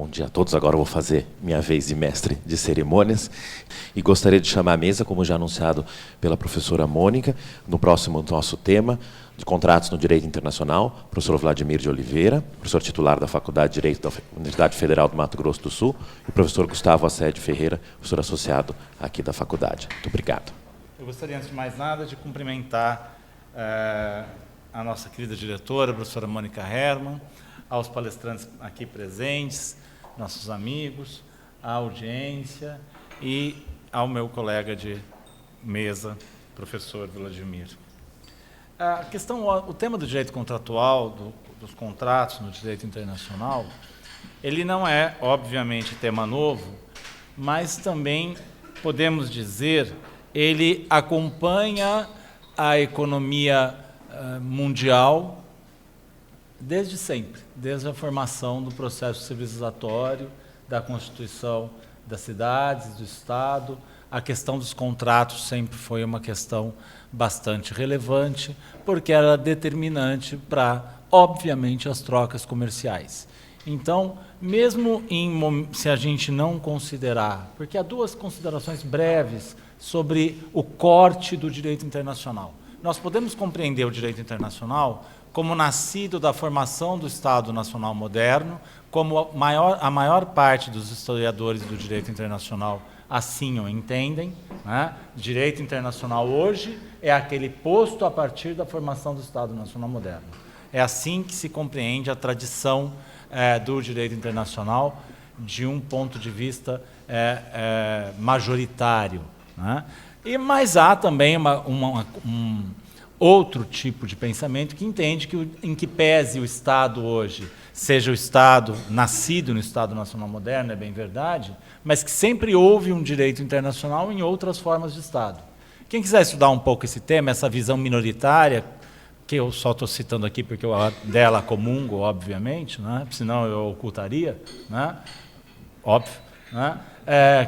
dia a todos. Agora eu vou fazer minha vez de mestre de cerimônias. E gostaria de chamar à mesa, como já anunciado pela professora Mônica, no próximo nosso tema, de contratos no direito internacional, o professor Vladimir de Oliveira, professor titular da Faculdade de Direito da Universidade Federal do Mato Grosso do Sul, e o professor Gustavo Assede Ferreira, professor associado aqui da faculdade. Muito obrigado. Eu gostaria, antes de mais nada, de cumprimentar a nossa querida diretora, a professora Mônica Herman, aos palestrantes aqui presentes, nossos amigos, à audiência e ao meu colega de mesa, professor Vladimir. O tema do direito contratual, dos contratos no direito internacional, ele não é, obviamente, tema novo, mas também, podemos dizer, ele acompanha a economia mundial desde sempre, desde a formação do processo civilizatório, da constituição das cidades, do Estado. A questão dos contratos sempre foi uma questão bastante relevante, porque era determinante para, obviamente, as trocas comerciais. Então, mesmo se a gente não considerar, porque há duas considerações breves sobre o corte do direito internacional. Nós podemos compreender o direito internacional como nascido da formação do Estado Nacional moderno, como a maior parte dos historiadores do direito internacional assim o entendem, né? Direito internacional hoje é aquele posto a partir da formação do Estado Nacional moderno. É assim que se compreende a tradição do direito internacional de um ponto de vista majoritário, né? Mas há também um outro tipo de pensamento que entende que, em que pese o Estado hoje seja o Estado nascido no Estado Nacional moderno, é bem verdade, mas que sempre houve um direito internacional em outras formas de Estado. Quem quiser estudar um pouco esse tema, essa visão minoritária, que eu só estou citando aqui porque eu dela comungo, obviamente, né? Senão eu ocultaria, né? Óbvio, né?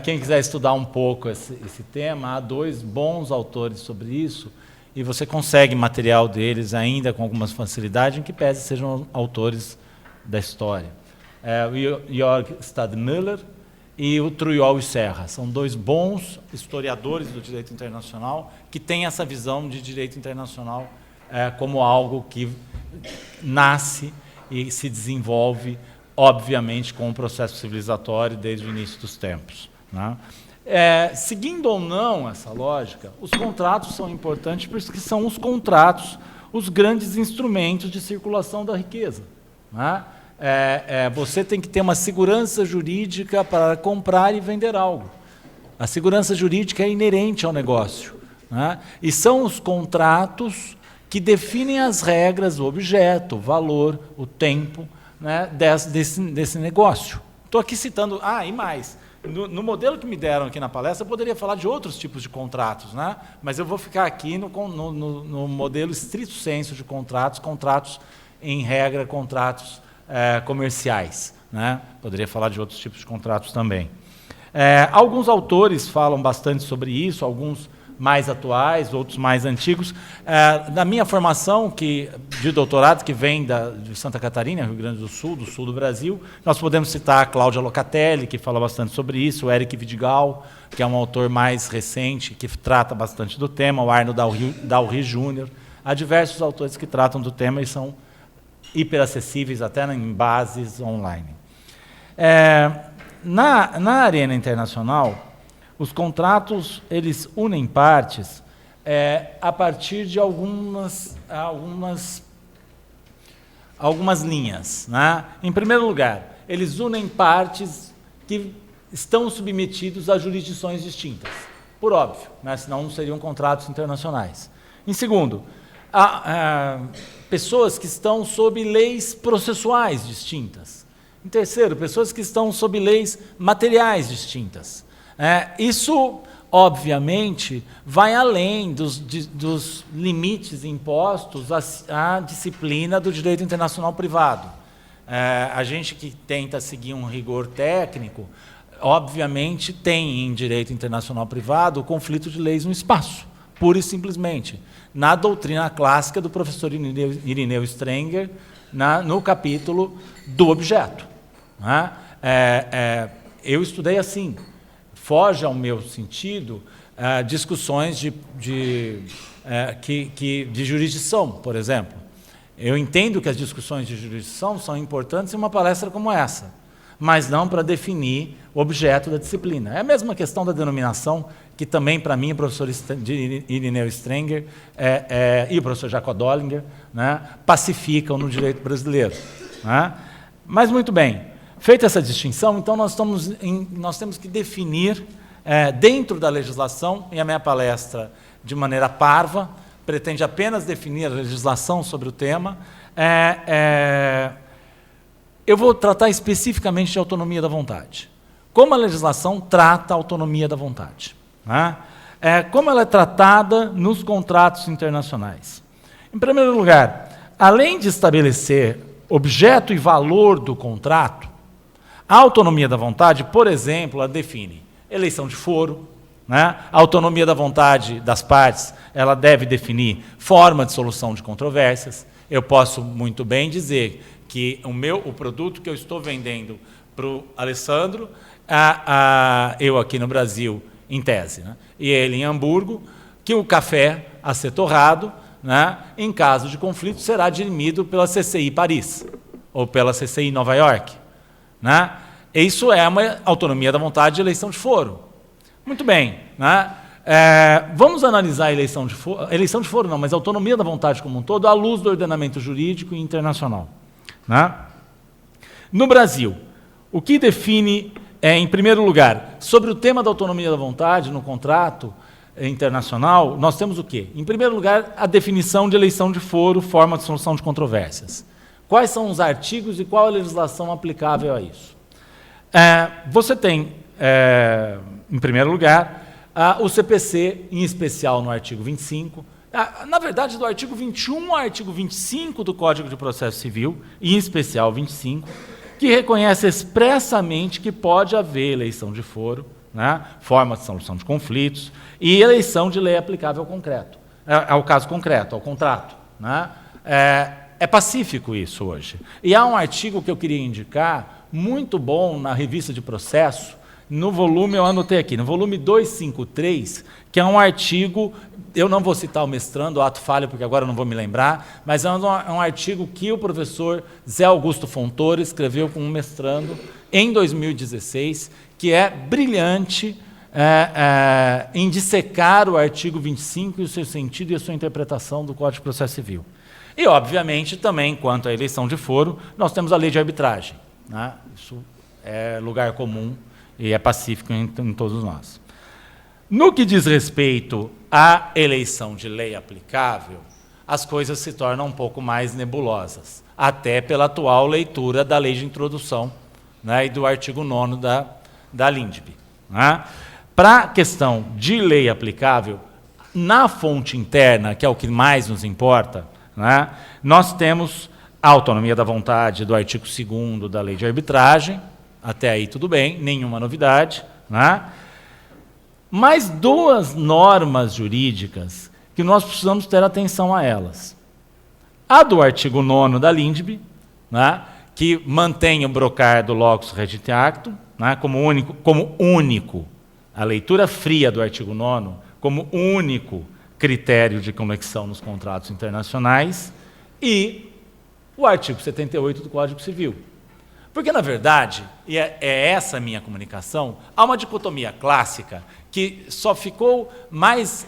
Quem quiser estudar um pouco esse tema, há dois bons autores sobre isso, e você consegue material deles ainda com algumas facilidades, em que pese sejam autores da história. O Jörg Stadmüller e o Trujillo Serra. São dois bons historiadores do direito internacional que têm essa visão de direito internacional como algo que nasce e se desenvolve, obviamente, com o processo civilizatório desde o início dos tempos, né? Seguindo ou não essa lógica, os contratos são importantes porque são os contratos os grandes instrumentos de circulação da riqueza, né? Você tem que ter uma segurança jurídica para comprar e vender algo. A segurança jurídica é inerente ao negócio, né? E são os contratos que definem as regras, o objeto, o valor, o tempo, né, desse negócio. Estou aqui citando... e mais... No modelo que me deram aqui na palestra, eu poderia falar de outros tipos de contratos, né? Mas eu vou ficar aqui no modelo estrito sensu de contratos em regra, contratos comerciais, né? Poderia falar de outros tipos de contratos também. Alguns autores falam bastante sobre isso, alguns mais atuais, outros mais antigos. Da minha formação de doutorado, que vem de Santa Catarina, Rio Grande do Sul do Brasil, nós podemos citar a Cláudia Locatelli, que fala bastante sobre isso, o Eric Vidigal, que é um autor mais recente, que trata bastante do tema, o Arno Dalry Jr. Há diversos autores que tratam do tema e são hiperacessíveis até em bases online. Na arena internacional, os contratos, eles unem partes a partir de algumas linhas, né? Em primeiro lugar, eles unem partes que estão submetidos a jurisdições distintas, por óbvio, né? Senão não seriam contratos internacionais. Em segundo, pessoas que estão sob leis processuais distintas. Em terceiro, pessoas que estão sob leis materiais distintas. Isso, obviamente, vai além dos limites impostos à disciplina do direito internacional privado. A gente que tenta seguir um rigor técnico, obviamente, tem em direito internacional privado o conflito de leis no espaço, pura e simplesmente. Na doutrina clássica do professor Irineu Strenger, no capítulo do objeto, né? Eu estudei assim, foge ao meu sentido discussões de jurisdição, por exemplo. Eu entendo que as discussões de jurisdição são importantes em uma palestra como essa, mas não para definir o objeto da disciplina. É a mesma questão da denominação, que também, para mim, o professor Irineu Strenger e o professor Jacob Dollinger, né, pacificam no direito brasileiro. Né? Mas, muito bem, feita essa distinção, então nós temos que definir, dentro da legislação, e a minha palestra, de maneira parva, pretende apenas definir a legislação sobre o tema, eu vou tratar especificamente de autonomia da vontade. Como a legislação trata a autonomia da vontade. Né? Como ela é tratada nos contratos internacionais. Em primeiro lugar, além de estabelecer objeto e valor do contrato, a autonomia da vontade, por exemplo, ela define eleição de foro, né? A autonomia da vontade das partes, ela deve definir forma de solução de controvérsias. Eu posso muito bem dizer que o produto que eu estou vendendo para o Alessandro, eu aqui no Brasil, em tese, né? E ele em Hamburgo, que o café a ser torrado, né, em caso de conflito, será dirimido pela CCI Paris, ou pela CCI Nova York. Né? Isso é uma autonomia da vontade de eleição de foro. Muito bem. Né? Vamos analisar a eleição de foro não, mas a autonomia da vontade como um todo, à luz do ordenamento jurídico e internacional. Né? No Brasil, o que define, em primeiro lugar, sobre o tema da autonomia da vontade no contrato internacional, nós temos o quê? Em primeiro lugar, a definição de eleição de foro, forma de solução de controvérsias. Quais são os artigos e qual a legislação aplicável a isso? Você tem, em primeiro lugar, o CPC, em especial no artigo 25, na verdade, do artigo 21 ao artigo 25 do Código de Processo Civil, em especial 25, que reconhece expressamente que pode haver eleição de foro, né, forma de solução de conflitos, e eleição de lei aplicável ao concreto, ao caso concreto, ao contrato. Né? É pacífico isso hoje. E há um artigo que eu queria indicar, muito bom, na revista de processo, no volume, eu anotei aqui, no volume 253, que é um artigo, eu não vou citar o mestrando, o ato falho, porque agora eu não vou me lembrar, mas é um artigo que o professor Zé Augusto Fontoura escreveu com um mestrando em 2016, que é brilhante em dissecar o artigo 25 e o seu sentido e a sua interpretação do Código de Processo Civil. E, obviamente, também, quanto à eleição de foro, nós temos a lei de arbitragem. Né? Isso é lugar comum e é pacífico em todos nós. No que diz respeito à eleição de lei aplicável, as coisas se tornam um pouco mais nebulosas, até pela atual leitura da lei de introdução, né, e do artigo 9º da LINDB. Né? Para a questão de lei aplicável, na fonte interna, que é o que mais nos importa, né, nós temos a autonomia da vontade do artigo 2º da lei de arbitragem, até aí tudo bem, nenhuma novidade. Né? Mais duas normas jurídicas que nós precisamos ter atenção a elas. A do artigo 9º da LINDB, né, que mantém o brocar do locus regit actum, né, como único, a leitura fria do artigo 9º, como único critério de conexão nos contratos internacionais, e o artigo 78 do Código Civil. Porque, na verdade, e é essa a minha comunicação, há uma dicotomia clássica que só ficou mais,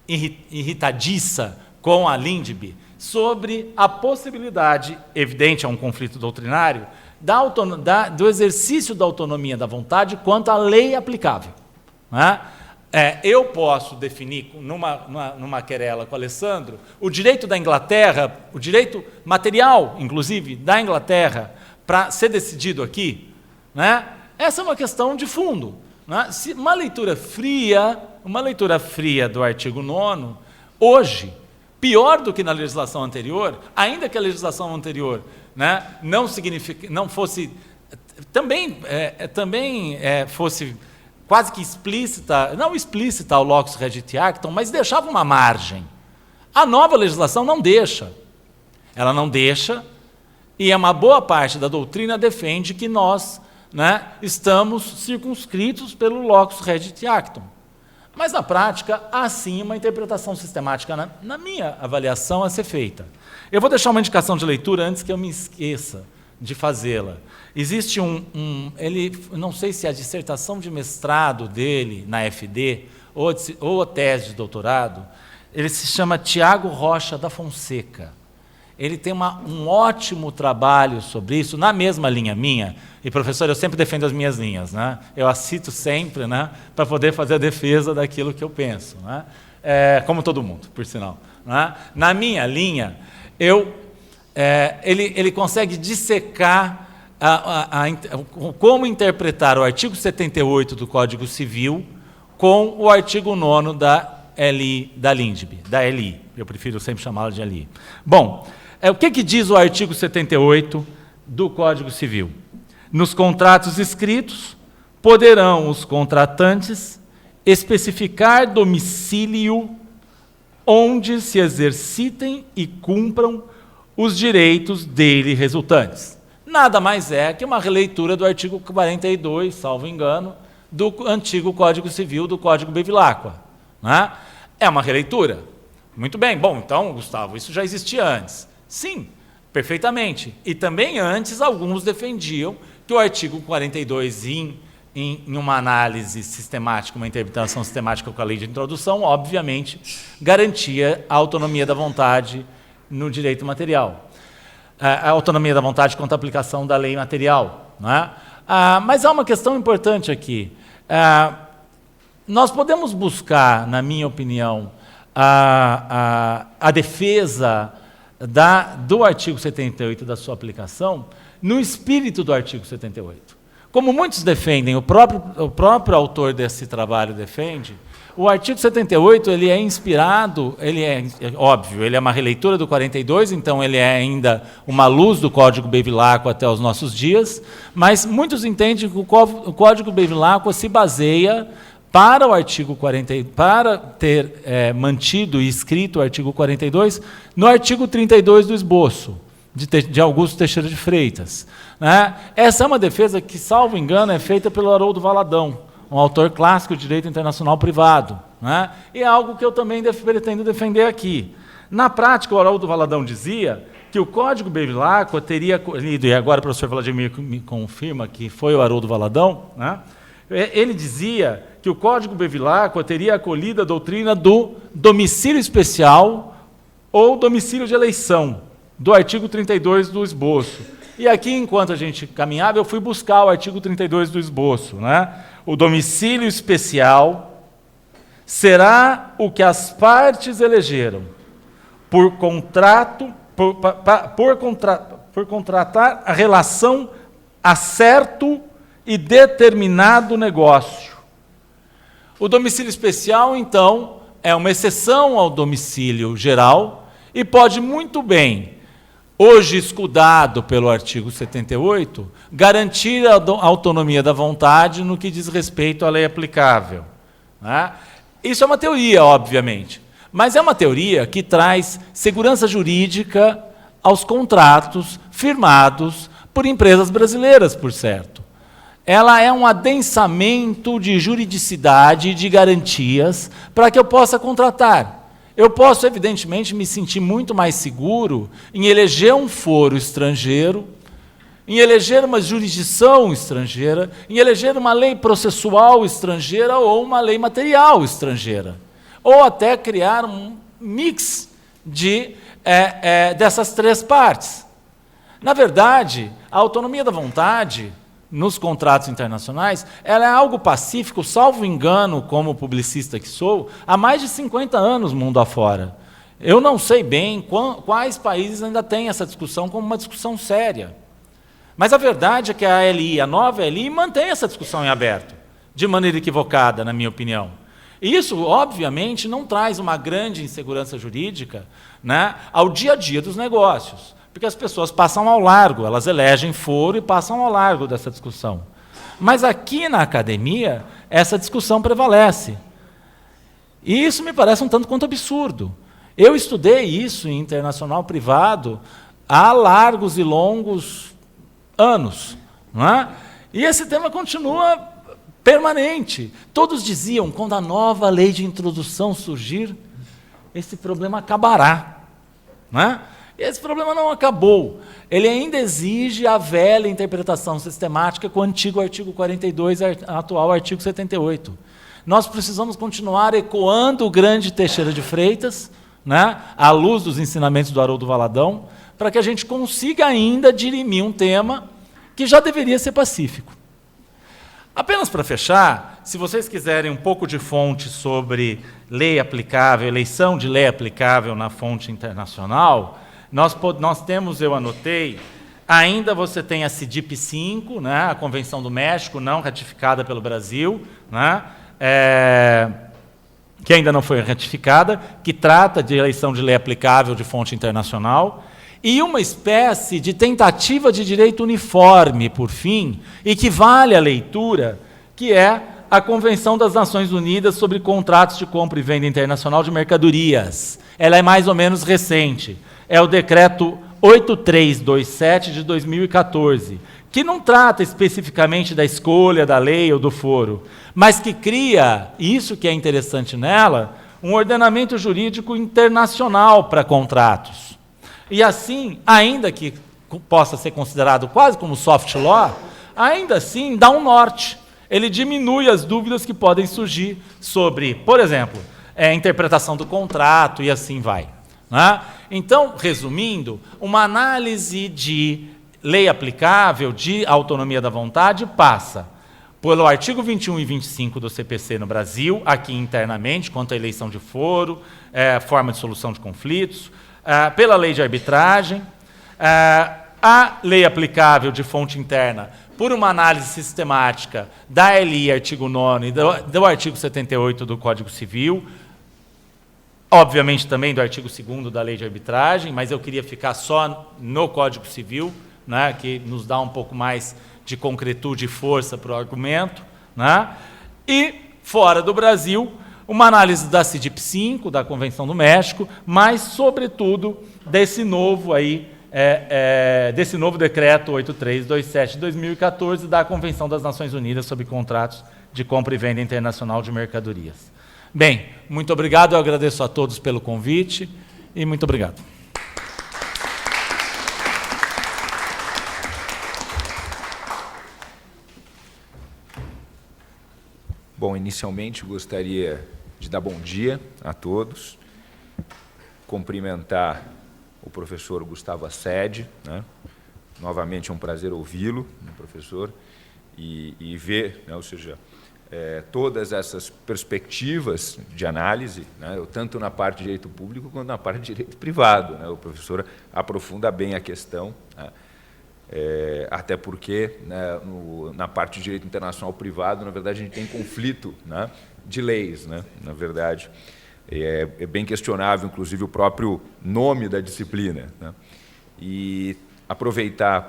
irritadiça com a LINDB sobre a possibilidade, evidente a um conflito doutrinário, do exercício da autonomia da vontade quanto à lei aplicável. Né? Eu posso definir, numa querela com o Alessandro, o direito da Inglaterra, o direito material, inclusive, da Inglaterra, para ser decidido aqui. Né? Essa é uma questão de fundo. Né? Se uma leitura fria do artigo 9º, hoje, pior do que na legislação anterior, ainda que a legislação anterior, né, não fosse, também fosse quase que explícita, não explícita ao locus regit actum, mas deixava uma margem. A nova legislação não deixa. Ela não deixa, E uma boa parte da doutrina defende que nós, né, estamos circunscritos pelo locus regit actum. Mas, na prática, há sim uma interpretação sistemática, na minha avaliação, a ser feita. Eu vou deixar uma indicação de leitura antes que eu me esqueça de fazê-la. Existe ele, não sei se é a dissertação de mestrado dele na FD, ou a tese de doutorado, ele se chama Tiago Rocha da Fonseca. Ele tem um ótimo trabalho sobre isso, na mesma linha minha. E, professor, eu sempre defendo as minhas linhas, né? Eu as cito sempre, né, para poder fazer a defesa daquilo que eu penso, né? Como todo mundo, por sinal. Né? Na minha linha, ele consegue dissecar como interpretar o artigo 78 do Código Civil com o artigo 9º da LINDB, da LI. Eu prefiro sempre chamá-la de LI. Bom, o que diz o artigo 78 do Código Civil? Nos contratos escritos, poderão os contratantes especificar domicílio onde se exercitem e cumpram os direitos dele resultantes. Nada mais é que uma releitura do artigo 42, salvo engano, do antigo Código Civil, do Código Bevilacqua. Né? É uma releitura. Muito bem. Bom, então, Gustavo, isso já existia antes. Sim, perfeitamente. E também antes, alguns defendiam que o artigo 42, em uma análise sistemática, uma interpretação sistemática com a lei de introdução, obviamente, garantia a autonomia da vontade no direito material. A autonomia da vontade quanto à aplicação da lei material. Né? Mas há uma questão importante aqui. Nós podemos buscar, na minha opinião, a defesa do artigo 78 da sua aplicação no espírito do artigo 78. Como muitos defendem, o próprio autor desse trabalho defende, o artigo 78 ele é inspirado, óbvio, ele é uma releitura do 42, então ele é ainda uma luz do Código Bevilacqua até os nossos dias, mas muitos entendem que o Código Bevilacqua se baseia para o artigo 40, para ter mantido e escrito o artigo 42, no artigo 32 do esboço, de Augusto Teixeira de Freitas. Né? Essa é uma defesa que, salvo engano, é feita pelo Haroldo Valadão, um autor clássico de direito internacional privado. Né? E é algo que eu também pretendo defender aqui. Na prática, o Haroldo Valadão dizia que o Código Bevilacqua teria colhido, e agora o professor Vladimir me confirma que foi o Haroldo Valadão, né? Ele dizia que o Código Bevilacqua teria acolhido a doutrina do domicílio especial ou domicílio de eleição, do artigo 32 do esboço. E aqui, enquanto a gente caminhava, eu fui buscar o artigo 32 do esboço. Né? O domicílio especial será o que as partes elegeram por contratar a relação a certo e determinado negócio. O domicílio especial, então, é uma exceção ao domicílio geral e pode muito bem, hoje escudado pelo artigo 78, garantir a autonomia da vontade no que diz respeito à lei aplicável. Né? Isso é uma teoria, obviamente, mas é uma teoria que traz segurança jurídica aos contratos firmados por empresas brasileiras, por certo. Ela é um adensamento de juridicidade e de garantias para que eu possa contratar. Eu posso, evidentemente, me sentir muito mais seguro em eleger um foro estrangeiro, em eleger uma jurisdição estrangeira, em eleger uma lei processual estrangeira ou uma lei material estrangeira. Ou até criar um mix dessas três partes. Na verdade, a autonomia da vontade nos contratos internacionais, ela é algo pacífico, salvo engano, como publicista que sou, há mais de 50 anos mundo afora. Eu não sei bem quais países ainda têm essa discussão como uma discussão séria. Mas a verdade é que a nova LI, mantém essa discussão em aberto, de maneira equivocada, na minha opinião. E isso, obviamente, não traz uma grande insegurança jurídica, né, ao dia a dia dos negócios. Porque as pessoas passam ao largo, elas elegem foro e passam ao largo dessa discussão. Mas aqui na academia, essa discussão prevalece. E isso me parece um tanto quanto absurdo. Eu estudei isso em internacional privado há largos e longos anos. Não é? E esse tema continua permanente. Todos diziam, quando a nova lei de introdução surgir, esse problema acabará. Não é? E esse problema não acabou. Ele ainda exige a velha interpretação sistemática com o antigo artigo 42 e atual artigo 78. Nós precisamos continuar ecoando o grande Teixeira de Freitas, né, à luz dos ensinamentos do Haroldo Valadão, para que a gente consiga ainda dirimir um tema que já deveria ser pacífico. Apenas para fechar, se vocês quiserem um pouco de fonte sobre lei aplicável, eleição de lei aplicável na fonte internacional, nós temos, eu anotei, ainda você tem a CIDIP-5, né, a Convenção do México, não ratificada pelo Brasil, né, que ainda não foi ratificada, que trata de eleição de lei aplicável de fonte internacional, e uma espécie de tentativa de direito uniforme, por fim, e que vale a leitura, que é a Convenção das Nações Unidas sobre Contratos de Compra e Venda Internacional de Mercadorias. Ela é mais ou menos recente. É o decreto 8327 de 2014, que não trata especificamente da escolha da lei ou do foro, mas que cria, isso que é interessante nela, um ordenamento jurídico internacional para contratos. E assim, ainda que possa ser considerado quase como soft law, ainda assim dá um norte. Ele diminui as dúvidas que podem surgir sobre, por exemplo, a interpretação do contrato e assim vai. Né? Então, resumindo, uma análise de lei aplicável, de autonomia da vontade, passa pelo artigo 21 e 25 do CPC no Brasil, aqui internamente, quanto à eleição de foro, forma de solução de conflitos, pela lei de arbitragem, a lei aplicável de fonte interna, por uma análise sistemática da LI, artigo 9 e do artigo 78 do Código Civil, obviamente também do artigo 2º da lei de arbitragem, mas eu queria ficar só no Código Civil, né, que nos dá um pouco mais de concretude e força para o argumento. Né? E, fora do Brasil, uma análise da CIDIP-5, da Convenção do México, mas, sobretudo, desse novo decreto 8327 de 2014 da Convenção das Nações Unidas sobre Contratos de Compra e Venda Internacional de Mercadorias. Bem, muito obrigado, eu agradeço a todos pelo convite e muito obrigado. Bom, inicialmente gostaria de dar bom dia a todos, cumprimentar o professor Gustavo Assede, né? Novamente é um prazer ouvi-lo, né, professor, e ver, né, ou seja, todas essas perspectivas de análise, né, tanto na parte de direito público quanto na parte de direito privado. Né, o professor aprofunda bem a questão, né, até porque, né, na parte de direito internacional privado, na verdade, a gente tem conflito, né, de leis, né, na verdade. É bem questionável, inclusive, o próprio nome da disciplina. Né, e aproveitar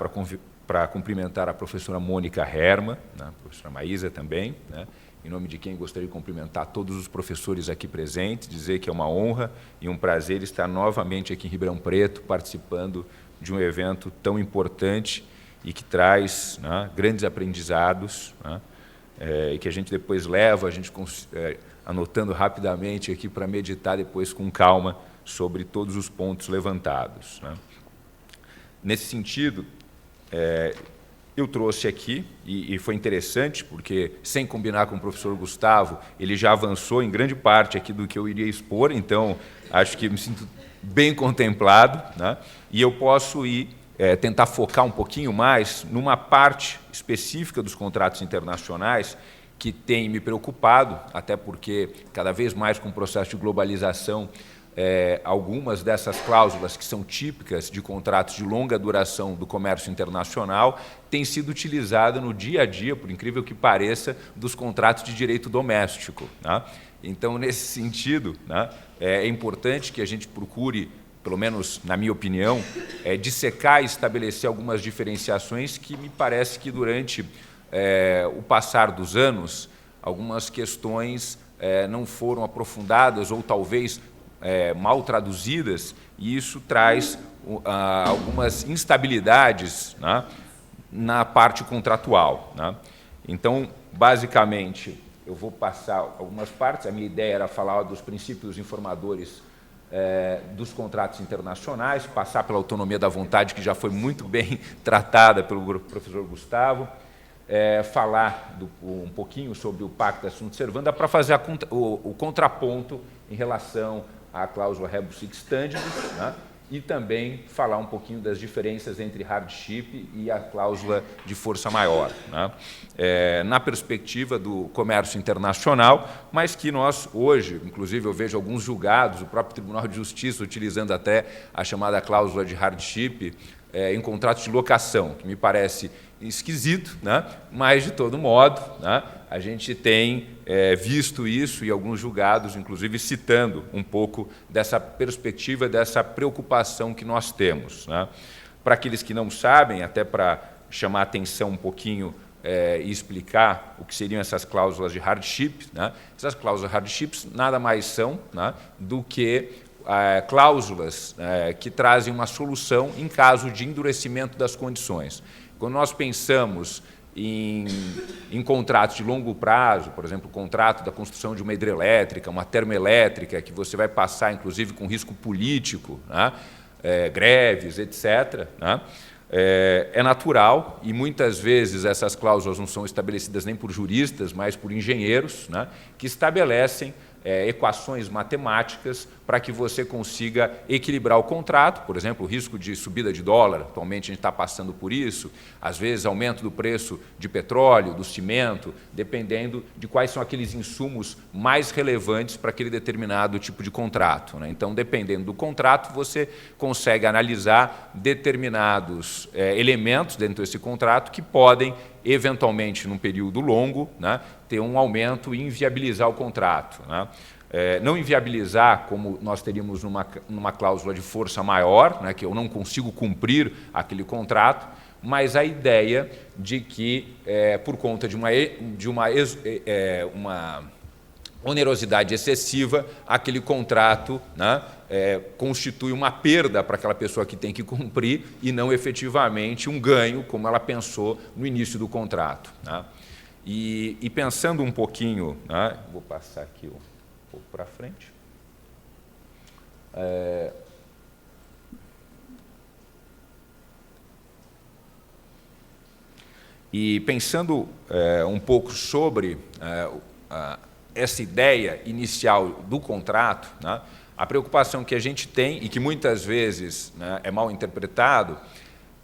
para cumprimentar a professora Mônica Herman, né, a professora Maísa também, né, em nome de quem gostaria de cumprimentar todos os professores aqui presentes, dizer que é uma honra e um prazer estar novamente aqui em Ribeirão Preto, participando de um evento tão importante e que traz, né, grandes aprendizados, né, e que a gente depois leva, a gente anotando rapidamente aqui para meditar depois com calma sobre todos os pontos levantados. Né. Nesse sentido, eu trouxe aqui, e foi interessante, porque, sem combinar com o professor Gustavo, ele já avançou em grande parte aqui do que eu iria expor, então, acho que me sinto bem contemplado, né? E eu posso tentar focar um pouquinho mais numa parte específica dos contratos internacionais que tem me preocupado, até porque, cada vez mais com o processo de globalização, algumas dessas cláusulas que são típicas de contratos de longa duração do comércio internacional têm sido utilizadas no dia a dia, por incrível que pareça, dos contratos de direito doméstico. Né? Então, nesse sentido, né, é importante que a gente procure, pelo menos na minha opinião, dissecar e estabelecer algumas diferenciações que me parece que durante o passar dos anos, algumas questões não foram aprofundadas ou talvez mal traduzidas, e isso traz algumas instabilidades, né, na parte contratual, né. Então, basicamente, eu vou passar algumas partes. A minha ideia era falar dos princípios informadores dos contratos internacionais, passar pela autonomia da vontade, que já foi muito bem tratada pelo professor Gustavo, falar um pouquinho sobre o Pacta Sunt Servanda, para fazer o contraponto em relação à cláusula rebus sic stantibus, né, e também falar um pouquinho das diferenças entre hardship e a cláusula de força maior, né, na perspectiva do comércio internacional, mas que nós hoje, inclusive eu vejo alguns julgados, o próprio Tribunal de Justiça utilizando até a chamada cláusula de hardship em contratos de locação, que me parece esquisito, né, mas, de todo modo, né, a gente tem visto isso e alguns julgados, inclusive, citando um pouco dessa perspectiva, dessa preocupação que nós temos, né. Para aqueles que não sabem, até para chamar a atenção um pouquinho e explicar o que seriam essas cláusulas de hardship, né, essas cláusulas de hardships nada mais são, né, do que cláusulas que trazem uma solução em caso de endurecimento das condições. Quando nós pensamos em contratos de longo prazo, por exemplo, o contrato da construção de uma hidrelétrica, uma termoelétrica, que você vai passar, inclusive, com risco político, né, greves, etc., né, é natural, e muitas vezes essas cláusulas não são estabelecidas nem por juristas, mas por engenheiros, né, que estabelecem equações matemáticas para que você consiga equilibrar o contrato, por exemplo, o risco de subida de dólar, atualmente a gente está passando por isso, às vezes aumento do preço de petróleo, do cimento, dependendo de quais são aqueles insumos mais relevantes para aquele determinado tipo de contrato, né? Então, dependendo do contrato, você consegue analisar determinados elementos dentro desse contrato que podem, eventualmente, num período longo, né, ter um aumento e inviabilizar o contrato, né. Não inviabilizar, como nós teríamos numa cláusula de força maior, né, que eu não consigo cumprir aquele contrato, mas a ideia de que, por conta de uma onerosidade excessiva, aquele contrato, né, constitui uma perda para aquela pessoa que tem que cumprir e não efetivamente um ganho, como ela pensou no início do contrato, né. E pensando um pouquinho, né, vou passar aqui um pouco para frente. E pensando um pouco sobre essa ideia inicial do contrato, né, a preocupação que a gente tem, e que muitas vezes, né, é mal interpretado,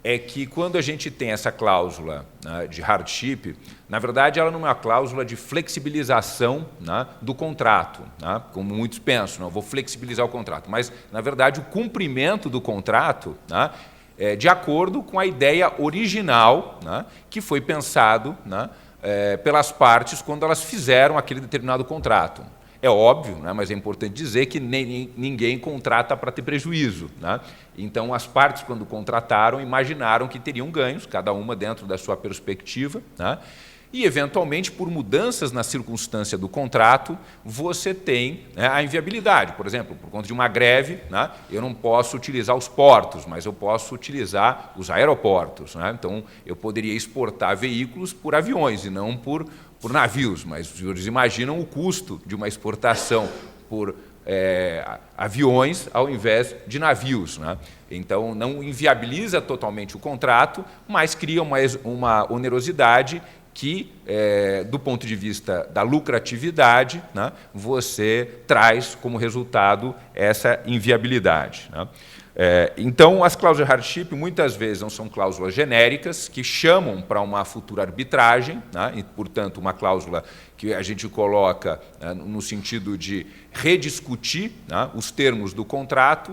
é que quando a gente tem essa cláusula, né, de hardship, na verdade ela não é uma cláusula de flexibilização, né, do contrato, né, como muitos pensam, não, eu vou flexibilizar o contrato, mas, na verdade, o cumprimento do contrato, né, de acordo com a ideia original, né, que foi pensado, né, pelas partes quando elas fizeram aquele determinado contrato. É óbvio, né, mas é importante dizer que ninguém contrata para ter prejuízo, né? Então, as partes, quando contrataram, imaginaram que teriam ganhos, cada uma dentro da sua perspectiva, né? E, eventualmente, por mudanças na circunstância do contrato, você tem, né, a inviabilidade. Por exemplo, por conta de uma greve, né, eu não posso utilizar os portos, mas eu posso utilizar os aeroportos, né? Então, eu poderia exportar veículos por aviões e não por navios, mas os senhores imaginam o custo de uma exportação por aviões ao invés de navios, né? Então, não inviabiliza totalmente o contrato, mas cria uma onerosidade que, do ponto de vista da lucratividade, né, você traz como resultado essa inviabilidade, né? Então, as cláusulas de hardship muitas vezes não são cláusulas genéricas que chamam para uma futura arbitragem, né, e, portanto, uma cláusula que a gente coloca, né, no sentido de rediscutir, né, os termos do contrato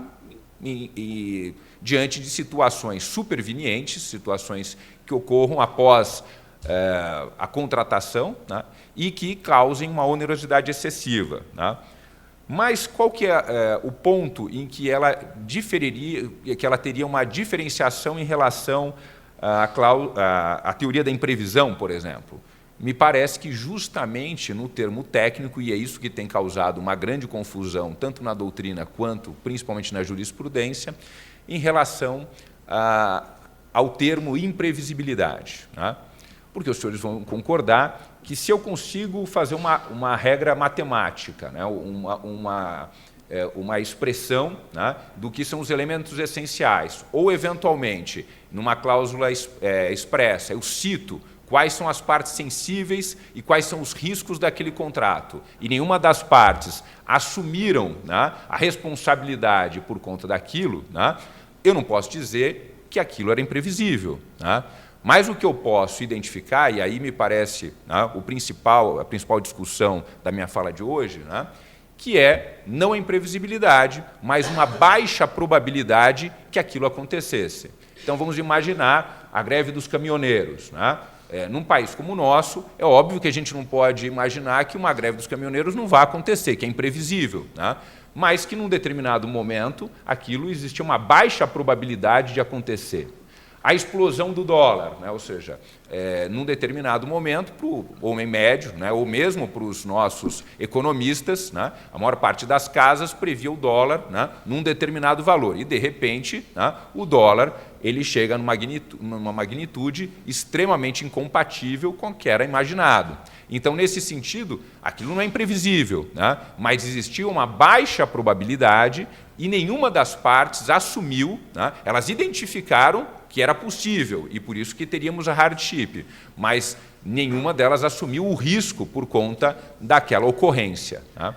e diante de situações supervenientes, situações que ocorram após a contratação, né, e que causem uma onerosidade excessiva, né. Mas qual que é o ponto em que ela diferiria, que ela teria uma diferenciação em relação à teoria da imprevisão, por exemplo? me parece que justamente no termo técnico, e é isso que tem causado uma grande confusão, tanto na doutrina quanto principalmente na jurisprudência, em relação ao termo imprevisibilidade. Né? Porque os senhores vão concordar que se eu consigo fazer uma regra matemática, né? Uma expressão, né, do que são os elementos essenciais, ou, eventualmente, numa cláusula expressa, eu cito quais são as partes sensíveis e quais são os riscos daquele contrato, e nenhuma das partes assumiram, né, a responsabilidade por conta daquilo, né, eu não posso dizer que aquilo era imprevisível. Né? Mas o que eu posso identificar, e aí me parece, né, a principal discussão da minha fala de hoje, né, que é não a imprevisibilidade, mas uma baixa probabilidade que aquilo acontecesse. Então, vamos imaginar a greve dos caminhoneiros. Né? Num país como o nosso, é óbvio que a gente não pode imaginar que uma greve dos caminhoneiros não vá acontecer, que é imprevisível, né? Mas que, num determinado momento, aquilo existe uma baixa probabilidade de acontecer. A explosão do dólar, né? Ou seja, num determinado momento, para o homem médio, né? Ou mesmo para os nossos economistas, né? A maior parte das casas previa o dólar, né? Num determinado valor. E, de repente, né? O dólar ele chega numa magnitude extremamente incompatível com o que era imaginado. Então, nesse sentido, aquilo não é imprevisível, né? Mas existia uma baixa probabilidade e nenhuma das partes assumiu, né? Elas identificaram que era possível, e por isso que teríamos a hardship, mas nenhuma delas assumiu o risco por conta daquela ocorrência. Né?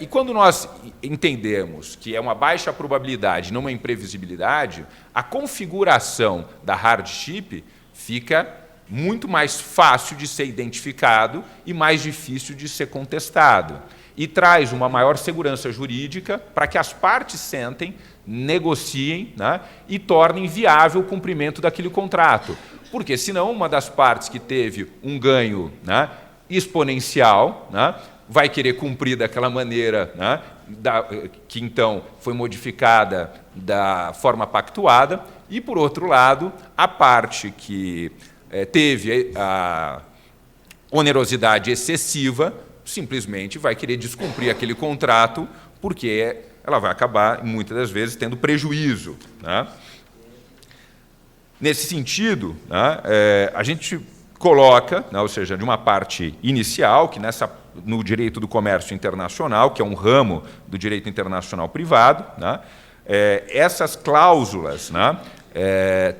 E quando nós entendemos que é uma baixa probabilidade, não uma imprevisibilidade, a configuração da hardship fica muito mais fácil de ser identificado e mais difícil de ser contestado. E traz uma maior segurança jurídica para que as partes sentem, negociem, né, e tornem viável o cumprimento daquele contrato. Porque, senão, uma das partes que teve um ganho, né, exponencial, né, vai querer cumprir daquela maneira, né, que, então, foi modificada da forma pactuada, e, por outro lado, a parte que teve a onerosidade excessiva simplesmente vai querer descumprir aquele contrato porque ela vai acabar, muitas das vezes, tendo prejuízo. Né? Nesse sentido, né, a gente coloca, né, ou seja, de uma parte inicial, que no direito do comércio internacional, que é um ramo do direito internacional privado, né, essas cláusulas, né,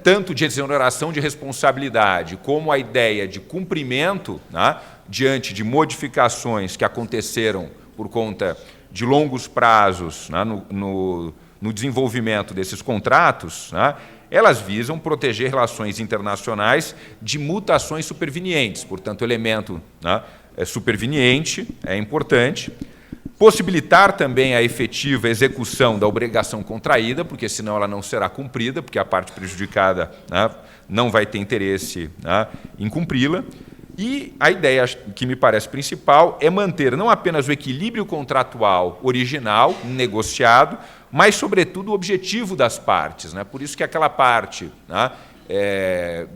tanto de exoneração de responsabilidade como a ideia de cumprimento, né, diante de modificações que aconteceram por conta de longos prazos, né, no desenvolvimento desses contratos, né, elas visam proteger relações internacionais de mutações supervenientes. Portanto, o elemento, né, superveniente é importante. Possibilitar também a efetiva execução da obrigação contraída, porque senão ela não será cumprida, porque a parte prejudicada, né, não vai ter interesse, né, em cumpri-la. E a ideia que me parece principal é manter não apenas o equilíbrio contratual original, negociado, mas, sobretudo, o objetivo das partes. Né? Por isso que aquela parte, né,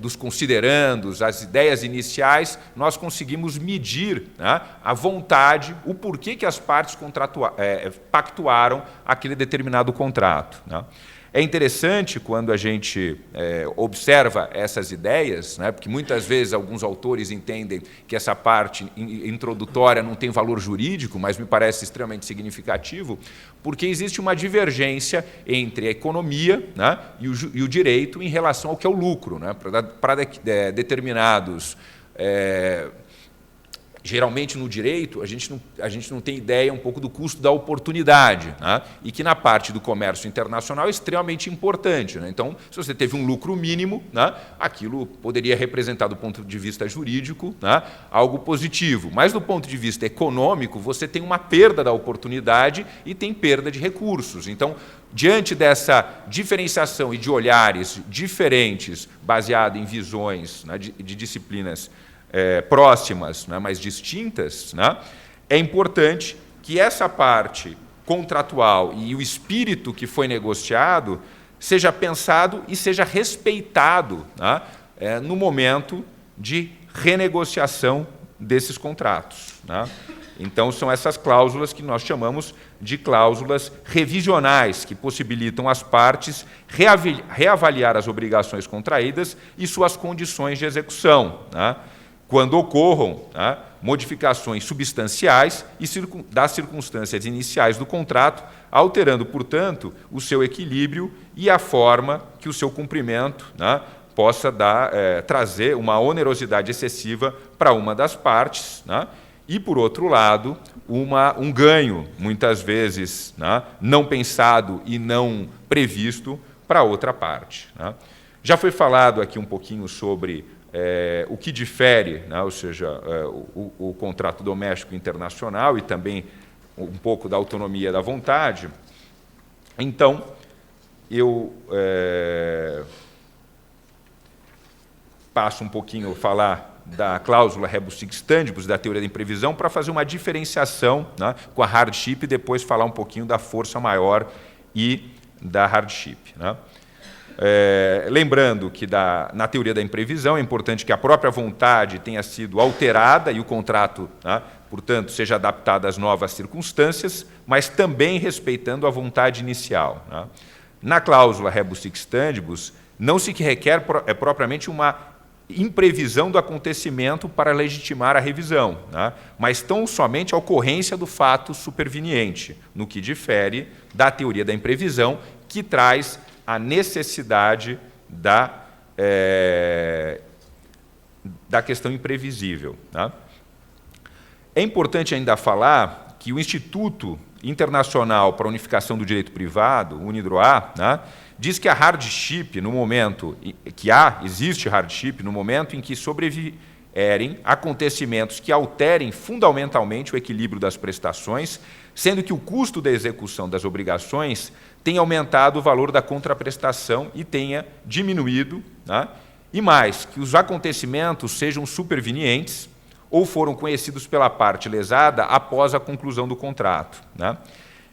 dos considerandos, as ideias iniciais, nós conseguimos medir, né, a vontade, o porquê que as partes pactuaram aquele determinado contrato. Né? É interessante quando a gente observa essas ideias, né, porque muitas vezes alguns autores entendem que essa parte introdutória não tem valor jurídico, mas me parece extremamente significativo, porque existe uma divergência entre a economia, né, e o direito em relação ao que é o lucro. Né, para determinados... Geralmente, no direito, a gente não tem ideia um pouco do custo da oportunidade, né? E que, na parte do comércio internacional, é extremamente importante. Né? Então, se você teve um lucro mínimo, né, aquilo poderia representar, do ponto de vista jurídico, né, algo positivo. Mas, do ponto de vista econômico, você tem uma perda da oportunidade e tem perda de recursos. Então, diante dessa diferenciação e de olhares diferentes, baseado em visões, né, de disciplinas próximas, né, mas distintas, né, é importante que essa parte contratual e o espírito que foi negociado seja pensado e seja respeitado, né, no momento de renegociação desses contratos, né? Então, são essas cláusulas que nós chamamos de cláusulas revisionais, que possibilitam as partes reavaliar as obrigações contraídas e suas condições de execução, né, quando ocorram, né, modificações substanciais e das circunstâncias iniciais do contrato, alterando, portanto, o seu equilíbrio e a forma que o seu cumprimento, né, possa trazer uma onerosidade excessiva para uma das partes, né, e, por outro lado, um ganho, muitas vezes, né, não pensado e não previsto para outra parte, né. Já foi falado aqui um pouquinho sobre o que difere, né, ou seja, o contrato doméstico internacional e também um pouco da autonomia da vontade. Então, eu passo um pouquinho a falar da cláusula rebus sic stantibus, da teoria da imprevisão, para fazer uma diferenciação, né, com a hardship e depois falar um pouquinho da força maior e da hardship, né. Lembrando que na teoria da imprevisão é importante que a própria vontade tenha sido alterada e o contrato, né, portanto, seja adaptado às novas circunstâncias, mas também respeitando a vontade inicial, né. Na cláusula rebus sic stantibus, não se requer propriamente uma imprevisão do acontecimento para legitimar a revisão, né, mas tão somente a ocorrência do fato superveniente, no que difere da teoria da imprevisão, que traz a necessidade da questão imprevisível, né. É importante ainda falar que o Instituto Internacional para a Unificação do Direito Privado, o UNIDROIT, né, diz que a hardship, no momento que existe hardship no momento em que sobrevierem acontecimentos que alterem fundamentalmente o equilíbrio das prestações, sendo que o custo da execução das obrigações tenha aumentado o valor da contraprestação e tenha diminuído, né, e mais, que os acontecimentos sejam supervenientes ou foram conhecidos pela parte lesada após a conclusão do contrato, né,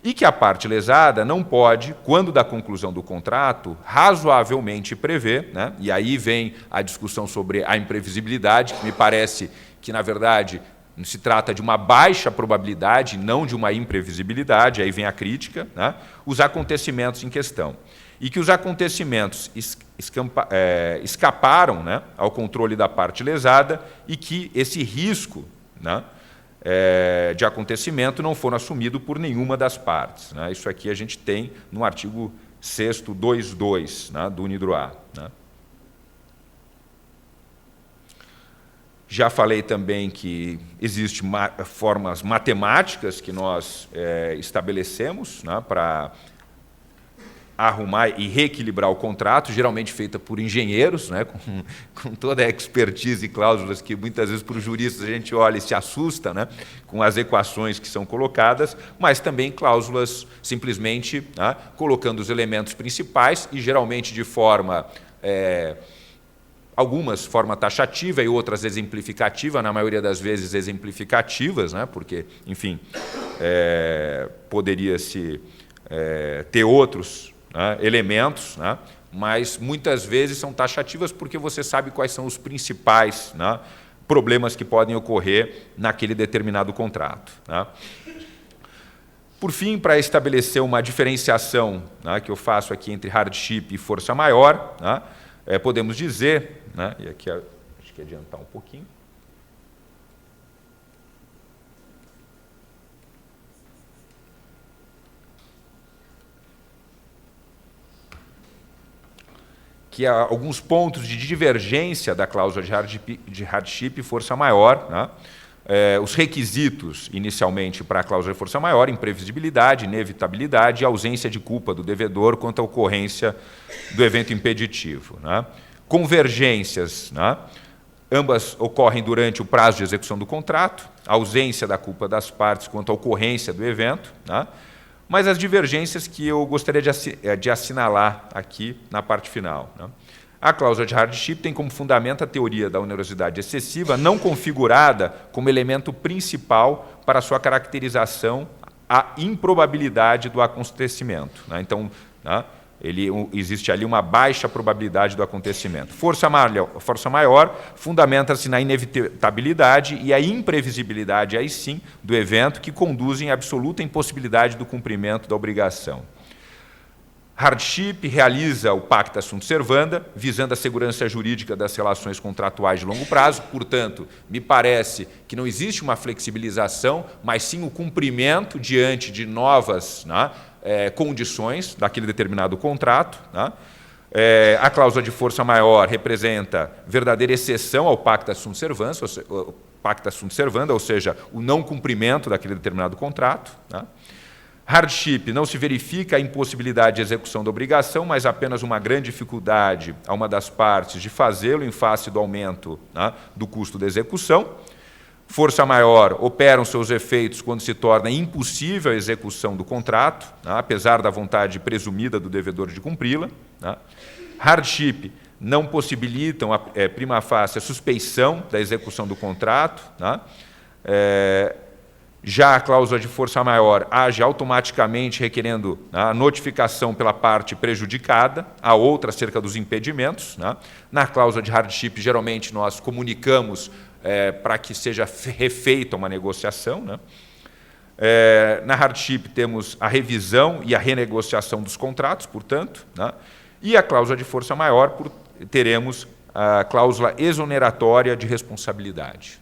e que a parte lesada não pode, quando da conclusão do contrato, razoavelmente prever, né, e aí vem a discussão sobre a imprevisibilidade, que me parece que, na verdade, se trata de uma baixa probabilidade, não de uma imprevisibilidade, aí vem a crítica, né, os acontecimentos em questão. E que os acontecimentos escaparam, né, ao controle da parte lesada e que esse risco, né, de acontecimento não foram assumido por nenhuma das partes, né. Isso aqui a gente tem no artigo 6º, 2.2, né, do UNIDROIT, né. Já falei também que existem formas matemáticas que nós estabelecemos, né, para arrumar e reequilibrar o contrato, geralmente feita por engenheiros, né, com toda a expertise e cláusulas que muitas vezes para os juristas a gente olha e se assusta, né, com as equações que são colocadas, mas também cláusulas simplesmente, né, colocando os elementos principais e geralmente de forma, algumas forma taxativa e outras exemplificativa, na maioria das vezes exemplificativas, né, porque, enfim, poderia-se ter outros, né, elementos, né, mas muitas vezes são taxativas porque você sabe quais são os principais, né, problemas que podem ocorrer naquele determinado contrato, né. Por fim, para estabelecer uma diferenciação, né, que eu faço aqui entre hardship e força maior, né, podemos dizer, né, e aqui acho que adiantar um pouquinho, que há alguns pontos de divergência da cláusula de hardship e força maior, né? Os requisitos, inicialmente, para a cláusula de força maior, imprevisibilidade, inevitabilidade e ausência de culpa do devedor quanto à ocorrência do evento impeditivo, né? Convergências, né? Ambas ocorrem durante o prazo de execução do contrato, ausência da culpa das partes quanto à ocorrência do evento, né? Mas as divergências que eu gostaria de assinalar aqui na parte final, né? A cláusula de hardship tem como fundamento a teoria da onerosidade excessiva, não configurada como elemento principal para sua caracterização a improbabilidade do acontecimento, né? Então, né, Existe ali uma baixa probabilidade do acontecimento. Força maior fundamenta-se na inevitabilidade e a imprevisibilidade, aí sim, do evento, que conduzem à absoluta impossibilidade do cumprimento da obrigação. Hardship realiza o pacta sunt servanda, visando a segurança jurídica das relações contratuais de longo prazo. Portanto, me parece que não existe uma flexibilização, mas sim o cumprimento diante de novas condições daquele determinado contrato. A cláusula de força maior representa verdadeira exceção ao pacta sunt servanda, ou seja, o não cumprimento daquele determinado contrato. Hardship não se verifica a impossibilidade de execução da obrigação, mas apenas uma grande dificuldade a uma das partes de fazê-lo em face do aumento do custo da execução. Força maior operam seus efeitos quando se torna impossível a execução do contrato, apesar da vontade presumida do devedor de cumpri-la. Hardship não possibilitam, prima facie, a suspeição da execução do contrato. Já a cláusula de força maior age automaticamente requerendo a notificação pela parte prejudicada, a outra acerca dos impedimentos. Na cláusula de hardship, geralmente, nós comunicamos para que seja refeita uma negociação. Na hardship, temos a revisão e a renegociação dos contratos, portanto. E a cláusula de força maior, teremos a cláusula exoneratória de responsabilidade.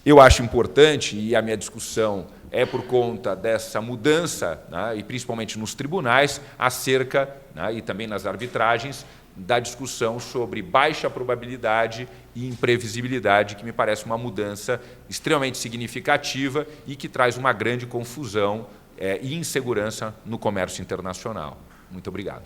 Eu acho importante, e a minha discussão é por conta dessa mudança, e principalmente nos tribunais, acerca, e também nas arbitragens, da discussão sobre baixa probabilidade e imprevisibilidade, que me parece uma mudança extremamente significativa e que traz uma grande confusão e insegurança no comércio internacional. Muito obrigado.